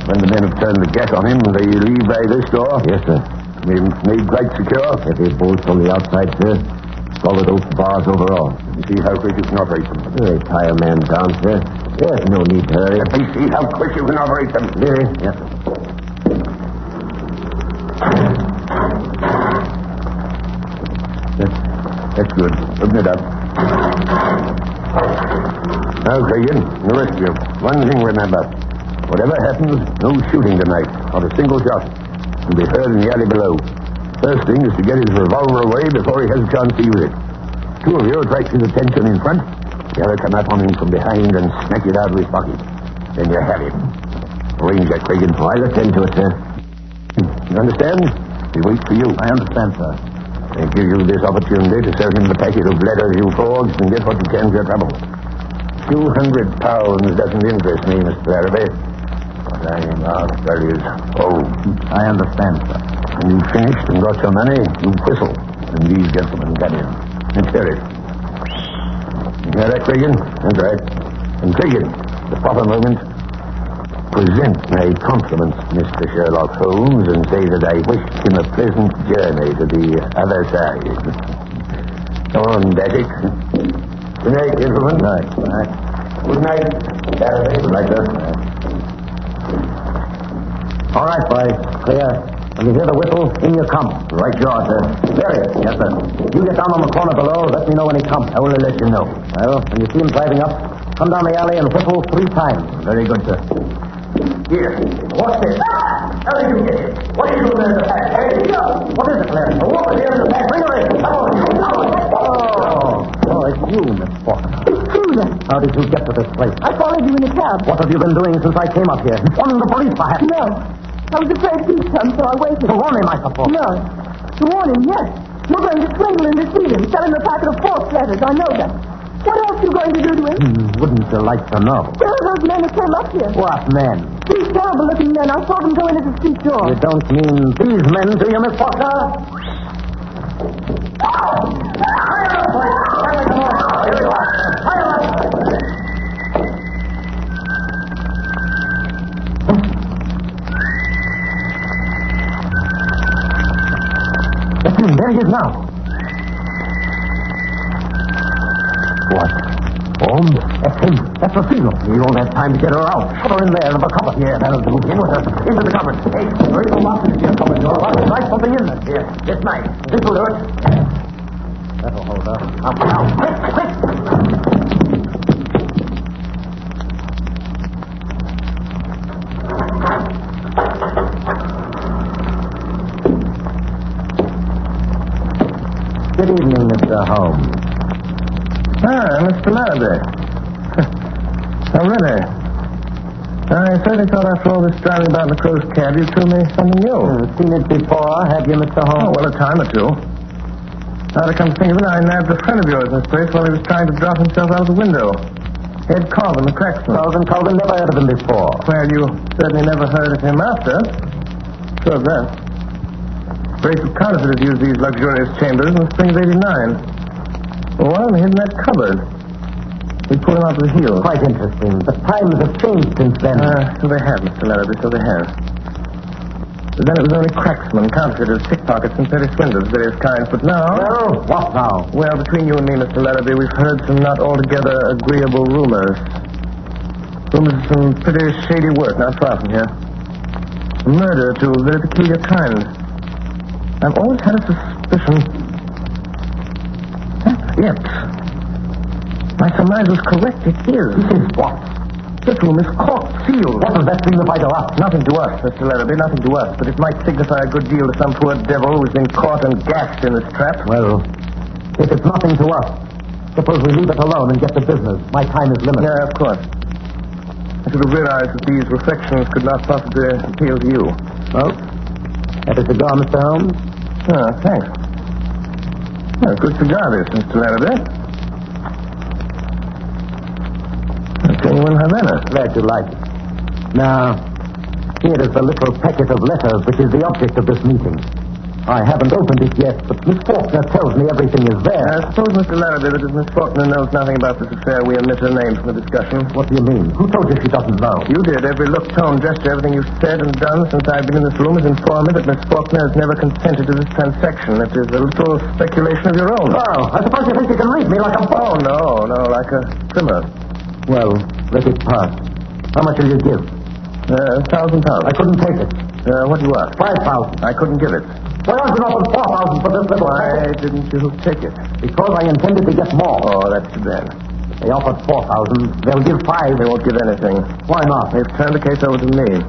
When the men have turned the gas on him, they leave by this door? Yes, sir. We made quite secure? Heavy bolts on the outside, sir. Solid oak bars overall. You see how quick you can operate them? They tie a man down, sir. There's no need to hurry. Let me see how quick you can operate them. Really? Yes, sir. That's good. Open it up. Now, Creighton, the rest of you. One thing remember. Whatever happens, no shooting tonight. Not a single shot. Will be heard in the alley below. First thing is to get his revolver away before he has a chance to use it. 2 of you attract his attention in front. The other come up on him from behind and snatch it out of his pocket. Then you have him. Arrange that, Creighton. I'll attend to it, sir. You understand? We wait for you. I understand, sir. They give you this opportunity to sell him the packet of letters you forged and get what you can for your trouble. £200 doesn't interest me, Mr. Larrabee. What I am after is I understand, sir. When you've finished and got your money, you whistle, and these gentlemen come in. Let's hear it. You hear that, Creighton? That's right. And Creighton, the proper moment, present my compliments to Mr. Sherlock Holmes and say that I wish him a pleasant journey to the other side. Come on, Daddick. Good night, gentlemen. Good night. Good night. Good night, Larrabee. Good night, sir. All right, boys. Clear. When you hear the whistle, in you come. Right you are, sir. Very. Yes, sir. You get down on the corner below. Let me know when he comes. I will let you know. Well, when you see him driving up, come down the alley and whistle 3 times. Very good, sir. Here. What's this? How did you get it? What are you doing there in the back? Hey, what is it, Larry? The woman here in the back. Bring her in. Come on. Oh, it's you, Miss Faulkner. It's true, then. How did you get to this place? I followed you in a cab. What have you been doing since I came up here? Informing the police, perhaps? No. I was afraid he'd come, so I waited. To warn him, I suppose. No. To warn him, yes. You're going to swindle and deceive him, sell him a packet of false letters. I know that. What else are you going to do to him? Wouldn't you like to know? There are those men that came up here. What men? These terrible-looking men. I saw them go into the street door. You don't mean these men, do you, Miss Faulkner? What? Holmes? That's him. That's the signal. You won't have time to get her out. Put her in there in the cupboard. Yeah, that'll do. In with her. Into the cupboard. Hey, there is a lock in the cupboard door. I'll strike something in there. Here, this knife. This will do it. That'll hold her. Now, quick, quick. Good evening, Mr. Holmes. Mr. Larrabee. Oh, really? I certainly thought after all this driving about in the crow's cab, you'd told me something new. Seen it before, have you, Mr. Holmes? Oh, well, a time or two. Now to come to think of it, I nabbed a friend of yours in this place while he was trying to drop himself out of the window. Ed Colvin, the cracksman. Colvin, never heard of him before. Well, you certainly never heard of him after. Sure of that. Brace of counterfeiters used these luxurious chambers in the spring of '89. Well, hid in that cupboard. We pulled him out to the heels. Quite interesting. The times have changed since then. So they have, Mr. Larrabee, so they have. But then it was only cracksmen, counterfeiters, pickpockets, and petty swindlers of various kinds. But now... Well, what now? Well, between you and me, Mr. Larrabee, we've heard some not altogether agreeable rumors. Rumors of some pretty shady work not far from here. A murder, too, of a very peculiar kind. I've always had a suspicion... That's it. My surmise was correct. It is. This is what? This room is corked, sealed. What does that signify to us? Nothing to us, Mr. Larrabee, nothing to us. But it might signify a good deal to some poor devil who's been caught and gassed in this trap. Well, if it's nothing to us, suppose we leave it alone and get to business. My time is limited. Yeah, of course. I should have realized that these reflections could not possibly appeal to you. Well, have a cigar, Mr. Holmes? Thanks. Well, good cigar, this, Mr. Larrabee. A genuine Havana. Glad you like it. Now, here is the little packet of letters which is the object of this meeting. I haven't opened it yet, but Miss Faulkner tells me everything is there. I suppose, Mr. Larrabee, that if Miss Faulkner knows nothing about this affair, we omit her name from the discussion. What do you mean? Who told you she doesn't know? You did. Every look, tone, gesture, everything you've said and done since I've been in this room has informed me that Miss Faulkner has never consented to this transaction. It is a little speculation of your own. Oh, I suppose you think you can read me like a book. Oh, no, like a trimmer. Well, let it pass. How much will you give? £1,000. I couldn't take it. What do you want? 5,000. I couldn't give it. Why aren't you offered 4,000 for this little Why didn't you take it? Because I intended to get more. Oh, that's too bad. They offered 4,000. They'll give 5. They won't give anything. Why not? They've turned the case over to me.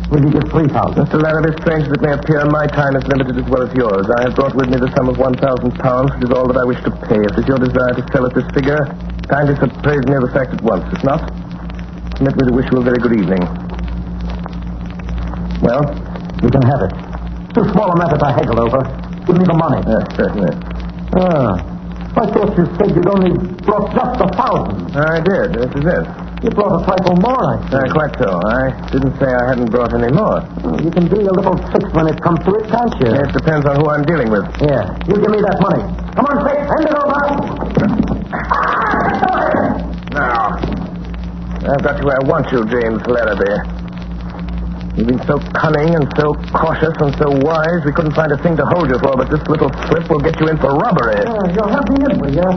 Will you give 3,000? Mr. Larrabee, strange as it may appear, my time is limited as well as yours. I have brought with me the sum of £1,000, which is all that I wish to pay. If it is your desire to sell at this figure, kindly appraise me of the fact at once. If not, permit me to wish you a very good evening. Well? You can have it. Too small a matter to haggle over. Give me the money. Yes, certainly. I thought you said you'd only brought just 1,000. I did. This is it. You brought a trifle more, I see. Quite so. I didn't say I hadn't brought any more. You can be a little fixed when it comes to it, can't you? It depends on who I'm dealing with. Yeah. You give me that money. Come on, quick. Hand it over. Now, I've got you where I want you, James Larrabee. You've been so cunning and so cautious and so wise, we couldn't find a thing to hold you for, but this little slip will get you in for robbery. You'll help me in, will you?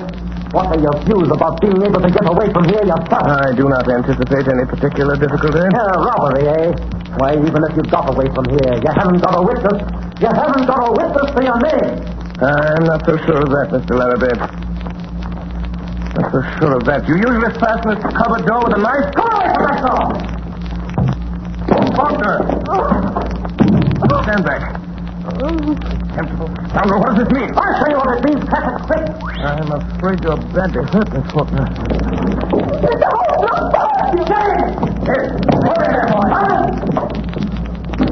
What are your views about being able to get away from here yourself? I do not anticipate any particular difficulty. Robbery, eh? Why, even if you got away from here, you haven't got a witness. You haven't got a witness for your name. I'm not so sure of that, Mr. Larrabee. Not so sure of that. You usually fasten this cupboard door with a knife? Come away from that door! Faulkner! Stand back. Contemptible scoundrel, what does this mean? I'll show you what it means, Patrick, quick! I'm afraid you're badly hurt, Miss Faulkner.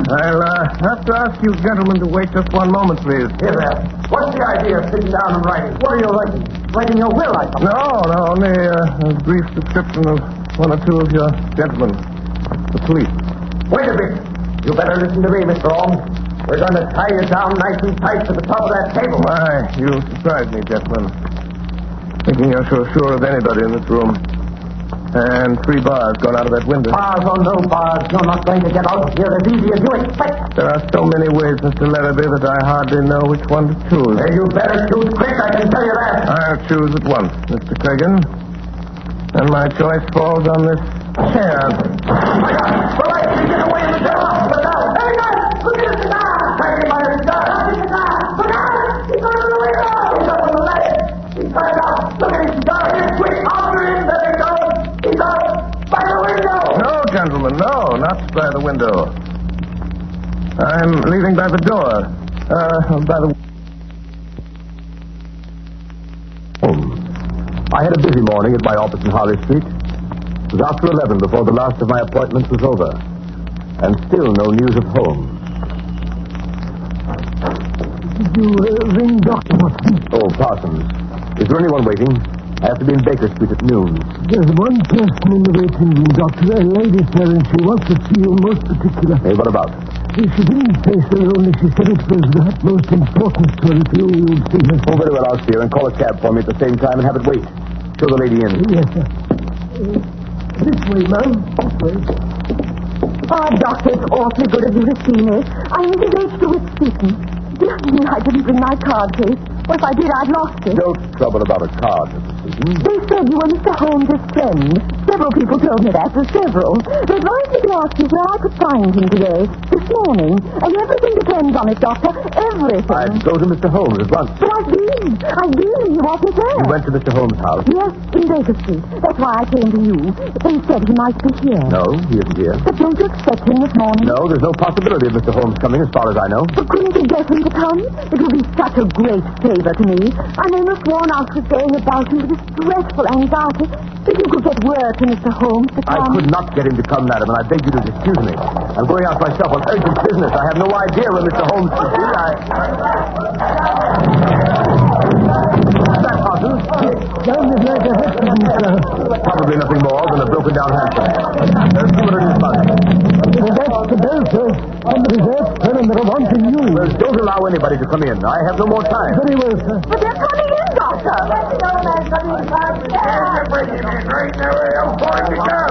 I'll have to ask you gentlemen to wait just one moment, please. Here, there. What's the idea of sitting down and writing? What are you writing? Writing your will, I suppose. No, only a brief description of one or two of your gentlemen, the police. Wait a bit. You better listen to me, Mr. Holmes. We're going to tie you down nice and tight to the top of that table. Why, you surprise me, gentlemen. Thinking you're so sure of anybody in this room. And 3 bars gone out of that window. Bars or no bars, you're not going to get out of here as easy as you expect. There are so many ways, Mr. Larrabee, that I hardly know which one to choose. You better choose quick, I can tell you that. I'll choose at once, Mr. Cregan. And my choice falls on this chair. All right, you get away in the car. Look out. Hey, guys, look at the car. Take him by his car. Look out. He's going to the window. He's up on the ledge. He's turned out. Look at his car. He's quick. After him. There he goes. He's out by the window. No, gentlemen, no, not by the window. I'm leaving by the door. By the... I had a busy morning at my office in Harley Street. It was after 11 before the last of my appointments was over. And still no news of Holmes. Did you ring Dr. Watson? Oh, Parsons. Is there anyone waiting? I have to be in Baker Street at noon. There's one person in the waiting room, Doctor. A lady, sir, and she wants to see you most particular. Hey, what about? She didn't say so, only she said it was the utmost importance to her if you'll see her. Oh, very well, I'll see her and call a cab for me at the same time and have it wait. Show the lady in. Yes, sir. This way, ma'am. This way. Oh, Doctor, it's awfully good of you to see me. I'm engaged to with speaking. I didn't bring my card case. Well, if I did, I'd lost it. Don't trouble about a card, Mrs. Seaton. They said you were Mr. Holmes' friend. Several people told me that. Several. They advised me to ask you where I could find him today, this morning. And everything depends on it, Doctor. Everything. I'd go to Mr. Holmes at once. But I've been. You wasn't there. You went to Mr. Holmes' house? Yes, in Baker Street. That's why I came to you. They said he might be here. No, he isn't here. But don't you expect him this morning? No, there's no possibility of Mr. Holmes coming as far as I know. But couldn't you get him to come? It would be such a great favor to me. I'm almost worn out with going about him with this dreadful anxiety. If you could get word to Mr. Holmes to come. I could not get him to come, madam, and I beg you to excuse me. I'm going out myself on urgent business. I have no idea when Mr. Holmes will be. What's that, Parsons? Sounded like a accident, sir. Probably nothing more than a broken down hansom. There's two in his body. That's the bell, sir. Somebody's there, sir, and they're wanting you. Well, don't allow anybody to come in. I have no more time. Very well, sir. But they're coming in, Doctor. Right now, I'm going to go.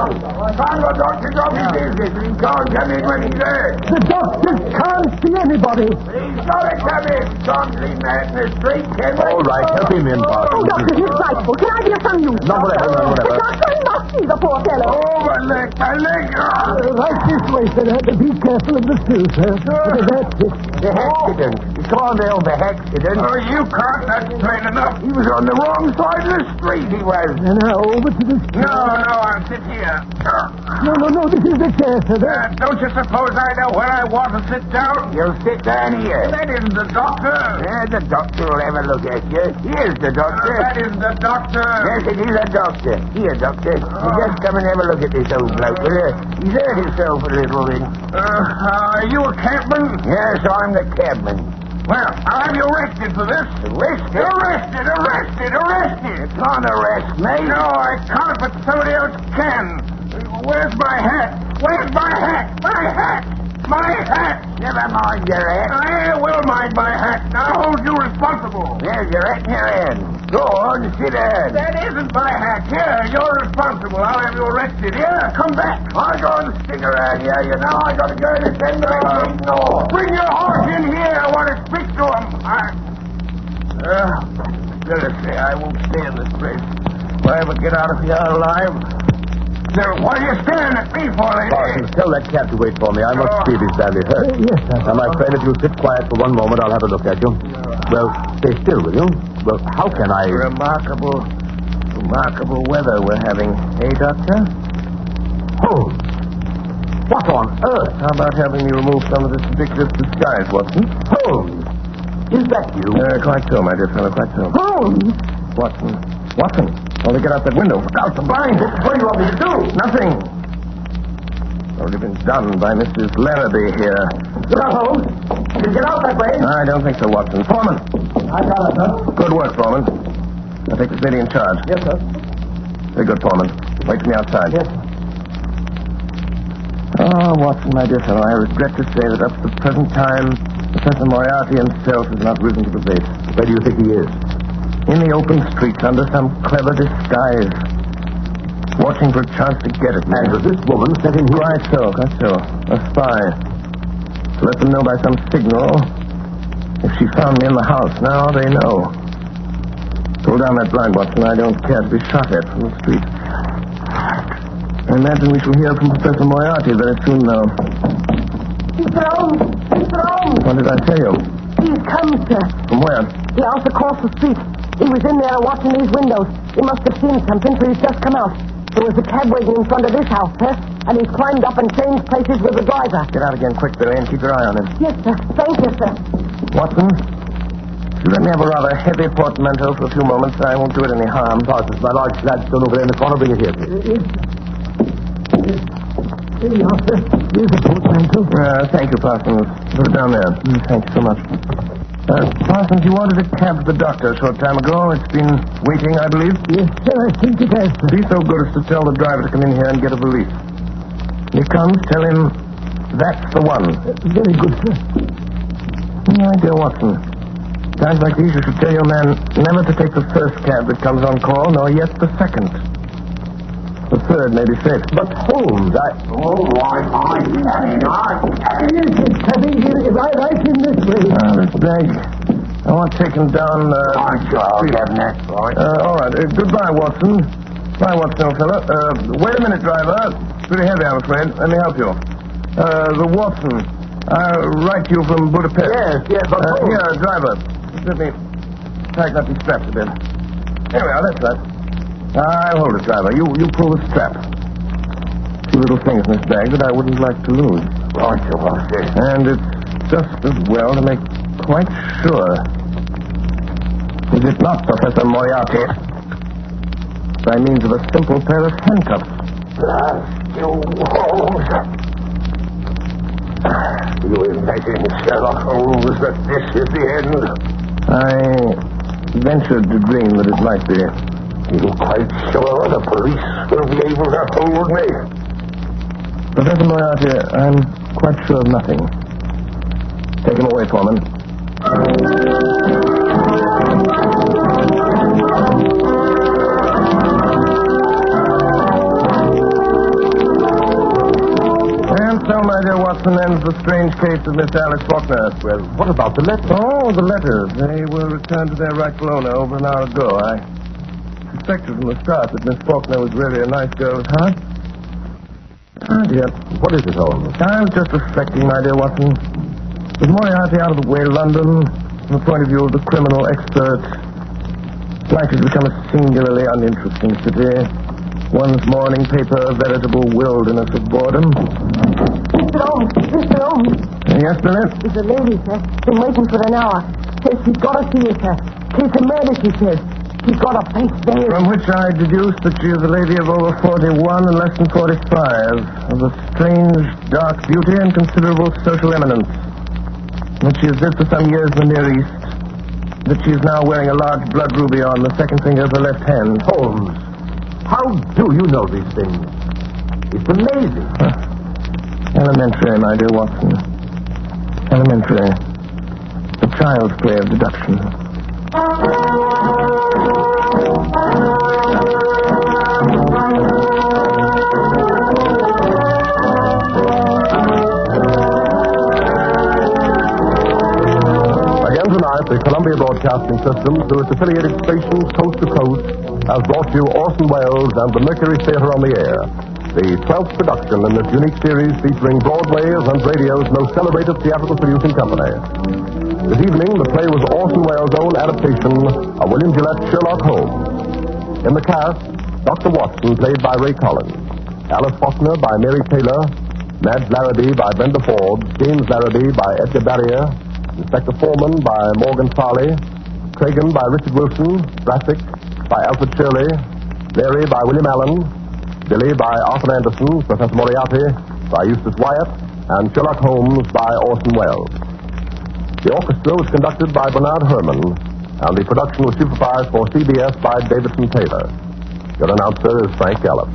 Congo doctor's off his business, and he can't come in when he's there. The doctor can't see anybody. He's got to come in. Can't leave man in the street, can we? All right, help him in, Oh, Parsons. Doctor, he's frightful. Can I be of some use? No, whatever, no, whatever. The doctor must see the poor fellow. Oh, my leg. Right this way, sir. Be careful of the sill, sir. That's it. The accident. It's called the accident. Oh, you can't. That's plain enough. He was on the wrong side of the street, he was. And now over to this... No, I'll sit here. No, this is the chair, sir. Don't you suppose I know where I want to sit down? You'll sit down here. That isn't the doctor. Yeah, the doctor will have a look at you. Here's the doctor. That isn't the doctor. Yes, it is a doctor. Here, doctor. You just come and have a look at this old bloke, will you? He's hurt himself a little bit. Are you a cabman? Yes, I'm the cabman. Well, I'll have you arrested for this. Arrested? Arrested! You can't arrest me. No, I can't, but somebody else can. Where's my hat? My hat! Never mind your hat. I will mind my hat. I'll hold you responsible. There's your hat in your hand. Go on, sit down. That isn't my hat. Here, you're responsible. I'll have you arrested. Here, come back. I'm going to stick around here. You know, I got to go to send the no. Bring your horse in here. I want to speak to him. Let us say I won't stay in this place. If I ever get out of here alive. Now, what are you staring at me for, lady? Parsons, tell that cab to wait for me. I must see if he's badly hurt. Yes, sir. Now, my friend, if you'll sit quiet for one moment, I'll have a look at you. Well, stay still, will you? Well, how can I... Remarkable weather we're having, eh, Doctor? Holmes! What on earth? How about having me remove some of this ridiculous disguise, Watson? Holmes! Is that you? Quite so, my dear fellow, quite so. Holmes! Watson. Only get out that window. Look out, the blinds. What do you want me to do? Nothing. Already been done by Mrs. Larrabee here. Look out, Holmes! Can you get out that way? I don't think so, Watson. Foreman. I got it, sir. Good work, Foreman. I'll take this lady in charge. Yes, sir. Very good, Foreman. Wait for me outside. Yes. Oh, Watson, my dear fellow, I regret to say that up to the present time, Professor Moriarty himself has not risen to the bait. Where do you think he is? In the open streets under some clever disguise. watching for a chance to get at me. And was this woman sent in here? Quite so. A spy. To let them know by some signal if she found me in the house. Now they know. Pull down that blind, Watson. I don't care to be shot at from the street. I imagine we shall hear from Professor Moriarty very soon now. Mr. Holmes! Mr. Holmes! What did I tell you? He's come, sir. From where? The house across the street. He was in there watching these windows. He must have seen something, so he's just come out. There was a cab waiting in front of this house, sir, and he's climbed up and changed places with the driver. Get out again quick, Billy, and keep your eye on him. Yes, sir. Thank you, sir. Watson, if you let me have a rather heavy portmanteau for a few moments, I won't do it any harm. Parsons, my large gladstone over there in the corner. Bring it here, please. Here you are, sir. Here's a portmanteau. Thank you, Parsons. Put it down there. Thank you so much. Parsons, you ordered a cab for the doctor a short time ago. It's been waiting, I believe. Yes, sir. I think it has, sir. Be so good as to tell the driver to come in here and get a valise. When he comes, tell him that's the one. Very good, sir. My dear Watson, times like these you should tell your man never to take the first cab that comes on call, nor yet the second. The third may be safe. But Holmes, Yes, it's coming here right in this way. This bag. I want taken down. sure, I'll get next, boy. All right. Goodbye, Watson. Bye, Watson, old fella. Wait a minute, driver. Pretty heavy, I'm afraid. Let me help you. The Watson. I'll write you from Budapest. Yes, but Here, driver. Let me tighten up these straps a bit. Here we are, that's right. I'll hold it, driver. You pull the strap. Two little things in this bag that I wouldn't like to lose. Aren't you, Watson? And it's just as well to make quite sure. Is it not, Professor Moriarty? By means of a simple pair of handcuffs. You, Holmes. You imagine, Sherlock Holmes, that this is the end? I ventured to dream that it might be. You're quite sure the police will be able to hold me? Professor Moriarty, I'm quite sure of nothing. Take him away, Foreman. And so, my dear Watson, ends the strange case of Miss Alice Faulkner. Well, what about the letter? Oh, the letters. They were returned to their rightful owner over an hour ago. I suspected from the start that Miss Faulkner was really a nice girl at heart. Ah, dear. What is it, Holmes? I was just reflecting, my dear Watson. With Moriarty out of the way, London, from the point of view of the criminal expert, it's likely to become a singularly uninteresting city. One's morning paper a veritable wilderness of boredom. Mr. Holmes! Mr. Holmes! Yes, Billy? There's a lady, sir. Been waiting for an hour. Says she's got to see you, sir. Case of murder, she says. She's got a face very... From which I deduced that she is a lady of over 41 and less than 45, of a strange, dark beauty and considerable social eminence. That she has lived for some years in the Near East. That she is now wearing a large blood ruby on the second finger of her left hand. Holmes, how do you know these things? It's amazing. Elementary, my dear Watson. Elementary. The child's play of deduction. Again tonight, the Columbia Broadcasting System, through its affiliated stations coast to coast, has brought you Orson Welles and the Mercury Theater on the Air, the 12th production in this unique series featuring Broadway's and radio's most celebrated theatrical producing company. This evening, the play was Orson Welles' own adaptation of William Gillette's Sherlock Holmes. In the cast, Dr. Watson, played by Ray Collins, Alice Faulkner by Mary Taylor, Madge Larrabee by Brenda Forbes, James Larrabee by Edgar Barrier, Inspector Foreman by Morgan Farley, Tragan by Richard Wilson, Brassic by Alfred Shirley, Larry by William Allen, Billy by Arthur Anderson, Professor Moriarty by Eustace Wyatt, and Sherlock Holmes by Orson Welles. The orchestra was conducted by Bernard Herrmann, and the production was supervised for CBS by Davidson Taylor. Your announcer is Frank Gallup.